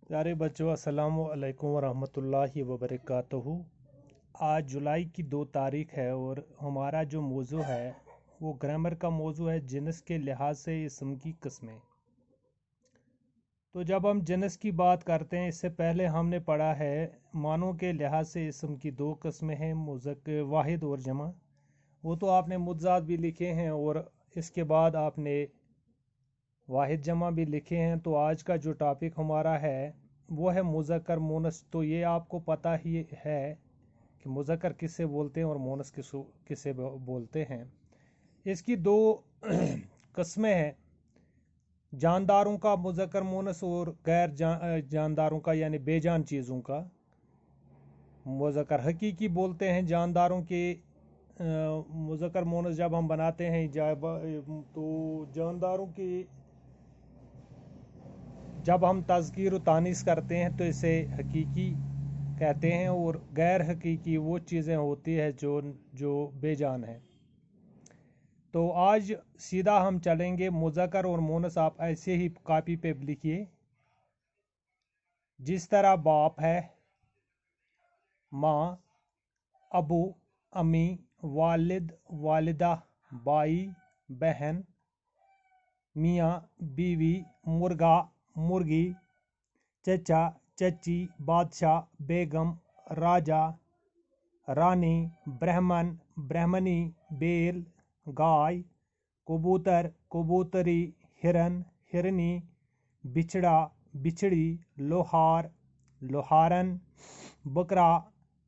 प्यारे बच्चों, अस्सलामु अलैकुम वरहमतुल्लाहि वबरकातुहू। आज जुलाई की 2 तारीख है और हमारा जो मौजू है वो ग्रामर का मौजू है, जिनस के लिहाज से इसम की किस्में। तो जब हम जिनस की बात करते हैं, इससे पहले हमने पढ़ा है मानों के लिहाज से इसम की 2 किस्में हैं, मुज़क्कर वाहिद और जमा। वो तो आपने मुज़ात भी लिखे हैं और इसके बाद आपने वाहिद जमा भी लिखे हैं। तो आज का जो टॉपिक हमारा है वो है मुज़क्कर मोनस। तो ये आपको पता ही है कि मुज़क्कर किससे बोलते हैं और मोनस किससे बोलते हैं। इसकी 2 किस्में हैं, जानदारों का मुज़क्कर मोनस और गैर जानदारों का यानी बेजान चीज़ों का। मुज़क्कर हकीकी बोलते हैं जानदारों के मुज़क्कर मोनस जब हम बनाते हैं तो जानदारों के जब हम तज़कीर व तानीस करते हैं तो इसे हकीकी कहते हैं, और गैर हकीकी वो चीज़ें होती है जो बेजान हैं। तो आज सीधा हम चलेंगे मुज़क्कर और मोनस। आप ऐसे ही कॉपी पे लिखिए, जिस तरह बाप है, माँ, अबू, अम्मी, वालिद, वालिदा, भाई, बहन, मियाँ, बीवी, मुर्गा, मुर्गी, चचा, चची, बादशाह, बेगम, राजा, रानी, ब्राह्मण, ब्राह्मणी, बैल, गाय, कबूतर, कबूतरी, हिरन, हिरनी, बिछड़ा, बिछड़ी, लोहार, लोहारन, बकरा,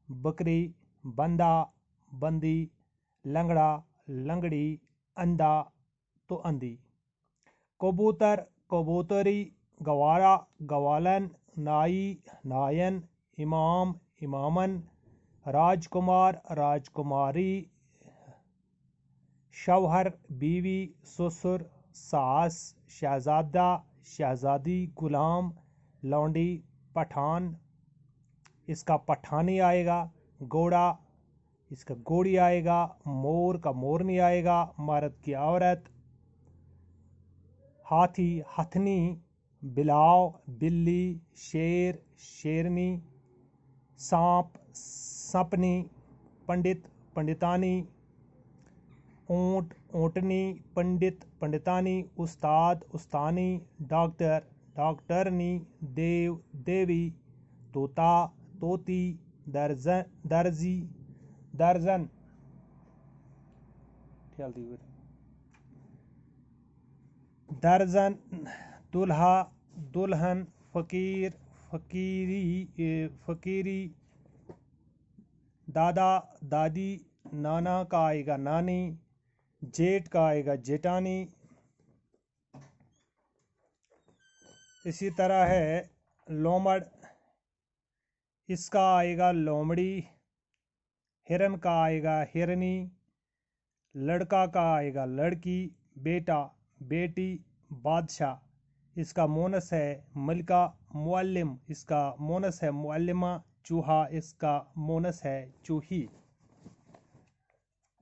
बकरी, बंदा, बंदी, लंगड़ा, लंगड़ी, अंधा तो अंधी। कबूतर, कबूतरी, गवारा, गवालन, नाई, नायन, इमाम, इमामन, राजकुमार, राजकुमारी, शौहर, बीवी, ससुर, सास, शहजादा, शहजादी, गुलाम, लौंडी, पठान, इसका पठानी आएगा। घोड़ा, इसका घोड़ी आएगा। मोर का मोरनी आएगा। मर्द की औरत। हाथी, हथनी, बिलाव, बिल्ली, शेर, शेरनी, सांप, सपनी, पंडित, पंडितानी, ऊंट, ऊंटनी, पंडित, पंडितानी, उस्ताद, उस्तानी, डॉक्टर, डॉक्टरनी, देव, देवी, तोता, तोती, दर्जन, दर्जी, दर्जन, दर्जन, दुल्हा, दुल्हन, फ़कीर, फ़कीरी, फ़कीरी, दादा, दादी, नाना का आएगा नानी, जेठ का आएगा जेठानी। इसी तरह है लोमड़, इसका आएगा लोमड़ी। हिरन का आएगा हिरनी। लड़का का आएगा लड़की। बेटा, बेटी, बादशाह, इसका मोनस है मलिका। मुअल्लिम, इसका मोनस है मुअल्लिमा। चूहा, इसका मोनस है चूही।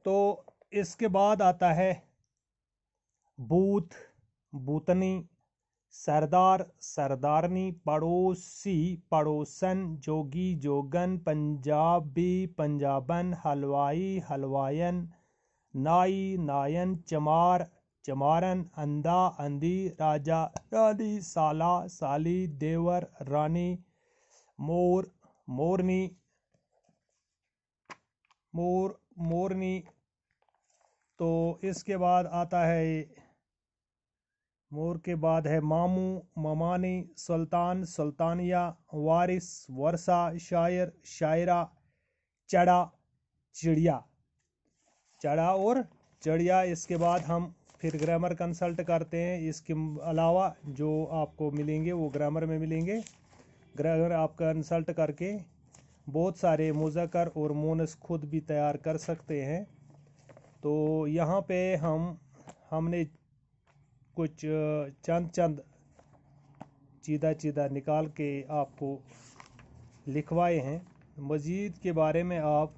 तो इसके बाद आता है बूथ, बूतनी, सरदार, सरदारनी, पड़ोसी, पड़ोसन, जोगी, जोगन, पंजाबी, पंजाबन, हलवाई, हलवायन, नाई, नायन, चमार, चमारन, अंधा, अंधी, राजा, रानी, साला, साली, देवर, रानी, मोर, मोरनी, मोर, मोरनी। तो इसके बाद आता है मोर के बाद है मामू, ममानी, सुल्तान, सुल्तानिया, वारिस, वर्षा, शायर, शायरा, चढ़ा, चिड़िया, चढ़ा और चिड़िया। इसके बाद हम फिर ग्रामर कंसल्ट करते हैं। इसके अलावा जो आपको मिलेंगे वो ग्रामर में मिलेंगे। ग्रामर आप कंसल्ट करके बहुत सारे मुज़क्कर और मोनस खुद भी तैयार कर सकते हैं। तो यहाँ पे हमने कुछ चंद चीदा निकाल के आपको लिखवाए हैं। मज़ीद के बारे में आप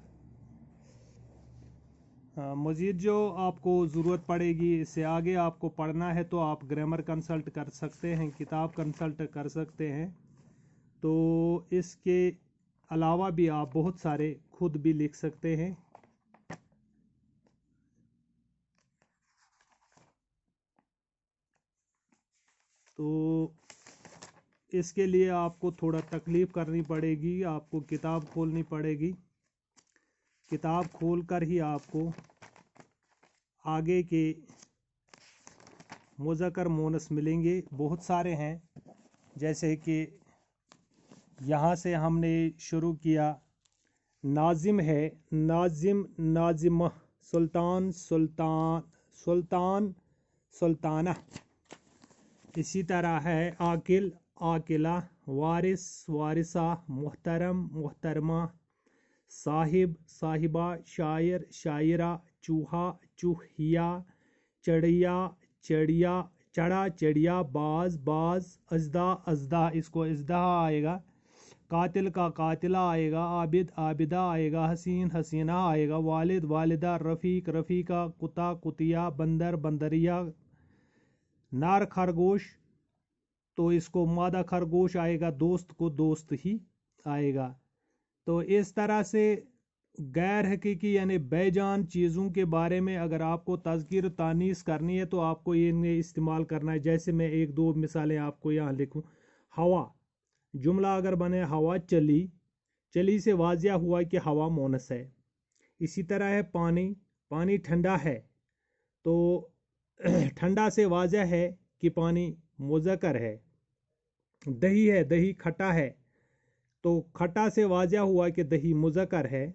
मज़ीद जो आपको ज़रूरत पड़ेगी, इससे आगे आपको पढ़ना है तो आप ग्रामर कंसल्ट कर सकते हैं, किताब कंसल्ट कर सकते हैं। تو اس کے علاوہ بھی آپ بہت سارے خود بھی لکھ سکتے ہیں۔ تو اس کے لیے آپ کو تھوڑا تکلیف کرنی پڑے گی، آپ کو کتاب کھولنی پڑے گی، کتاب کھول کر ہی آپ کو آگے کے مذکر مونس ملیں گے، بہت سارے ہیں۔ جیسے کہ یہاں سے ہم نے شروع کیا، ناظم ہے، ناظم، ناظمہ، سلطان، سلطان، سلطان، سلطانہ۔ اسی طرح ہے عاقل، عاقلہ، وارث، وارثہ، محترم، محترمہ، صاحب، صاحبہ، شاعر، شاعرہ، چوہا، چوہیا، چڑیا، چڑیا، چڑا، چڑیا، باز، باز، اژدہا، اژدہا، اس کو اژدہا آئے گا۔ قاتل کا قاتلہ آئے گا، عابد، عابدہ آئے گا، حسین، حسینہ آئے گا، والد، والدہ، رفیق، رفیقہ، کتا، کتیا، بندر، بندریا، نر خرگوش، تو اس کو مادہ خرگوش آئے گا، دوست کو دوست ہی آئے گا۔ تو اس طرح سے غیر حقیقی یعنی بے جان چیزوں کے بارے میں اگر آپ کو تذکیر و تانیث کرنی ہے تو آپ کو یہ استعمال کرنا ہے۔ جیسے میں ایک دو مثالیں آپ کو یہاں لکھوں۔ ہوا، جملہ اگر بنے ہوا چلی، چلی سے واضح ہوا کہ ہوا مونس ہے۔ اسی طرح ہے پانی، پانی ٹھنڈا ہے، تو ٹھنڈا سے واضح ہے کہ پانی مذکر ہے۔ دہی ہے، دہی کھٹا ہے، تو کھٹا سے واضح ہوا کہ دہی مذکر ہے۔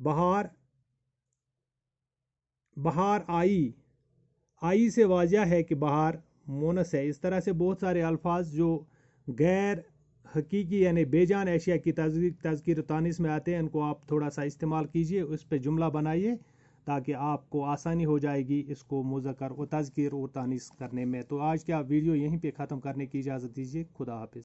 بہار، بہار آئی، آئی سے واضح ہے کہ بہار مونس ہے۔ اس طرح سے بہت سارے الفاظ جو غیر حقیقی یعنی بے جان اشیاء کی تذکیر و تانیث میں آتے ہیں، ان کو آپ تھوڑا سا استعمال کیجئے، اس پہ جملہ بنائیے تاکہ آپ کو آسانی ہو جائے گی اس کو مذکر و تذکیر و تانیث کرنے میں۔ تو آج کا ویڈیو یہیں پہ ختم کرنے کی اجازت دیجیے۔ خدا حافظ۔